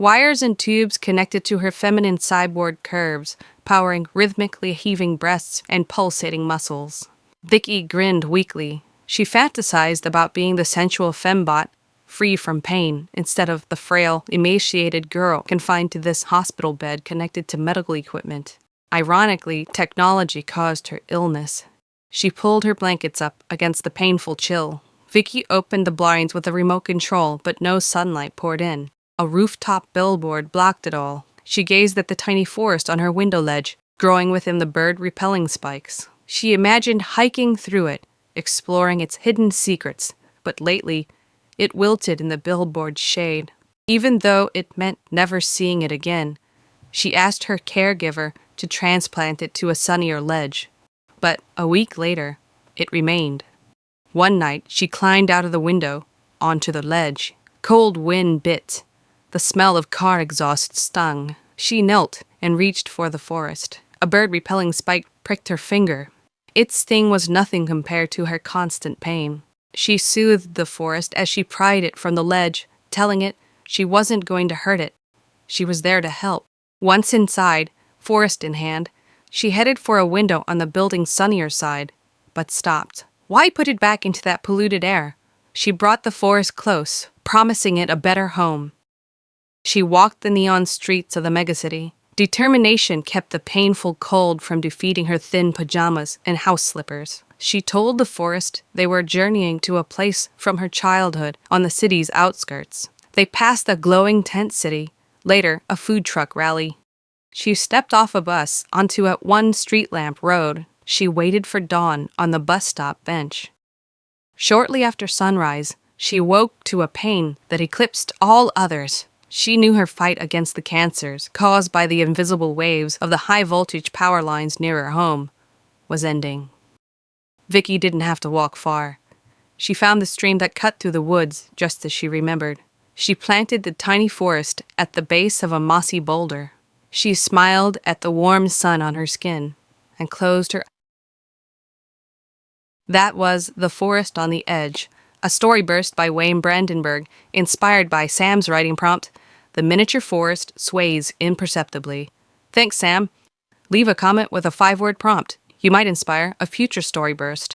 Wires and tubes connected to her feminine cyborg curves, powering rhythmically heaving breasts and pulsating muscles. Vicky grinned weakly. She fantasized about being the sensual fembot, free from pain, instead of the frail, emaciated girl confined to this hospital bed connected to medical equipment. Ironically, technology caused her illness. She pulled her blankets up against the painful chill. Vicky opened the blinds with a remote control, but no sunlight poured in. A rooftop billboard blocked it all. She gazed at the tiny forest on her window ledge, growing within the bird-repelling spikes. She imagined hiking through it, exploring its hidden secrets, but lately, it wilted in the billboard's shade. Even though it meant never seeing it again, she asked her caregiver to transplant it to a sunnier ledge. But a week later, it remained. One night, she climbed out of the window, onto the ledge. Cold wind bit. The smell of car exhaust stung. She knelt and reached for the forest. A bird-repelling spike pricked her finger. Its sting was nothing compared to her constant pain. She soothed the forest as she pried it from the ledge, telling it she wasn't going to hurt it. She was there to help. Once inside, forest in hand, she headed for a window on the building's sunnier side, but stopped. Why put it back into that polluted air? She brought the forest close, promising it a better home. She walked the neon streets of the megacity. Determination kept the painful cold from defeating her thin pajamas and house slippers. She told the forest they were journeying to a place from her childhood on the city's outskirts. They passed a glowing tent city, later a food truck rally. She stepped off a bus onto a one-street lamp road. She waited for dawn on the bus stop bench. Shortly after sunrise, she woke to a pain that eclipsed all others. She knew her fight against the cancers caused by the invisible waves of the high-voltage power lines near her home was ending. Vicky didn't have to walk far. She found the stream that cut through the woods just as she remembered. She planted the tiny forest at the base of a mossy boulder. She smiled at the warm sun on her skin and closed her eyes. That was The Forest on the Edge, a story burst by Wayne Brandenburg, inspired by Sam's writing prompt, "The miniature forest sways imperceptibly." Thanks, Sam. Leave a comment with a 5-word prompt. You might inspire a future story burst.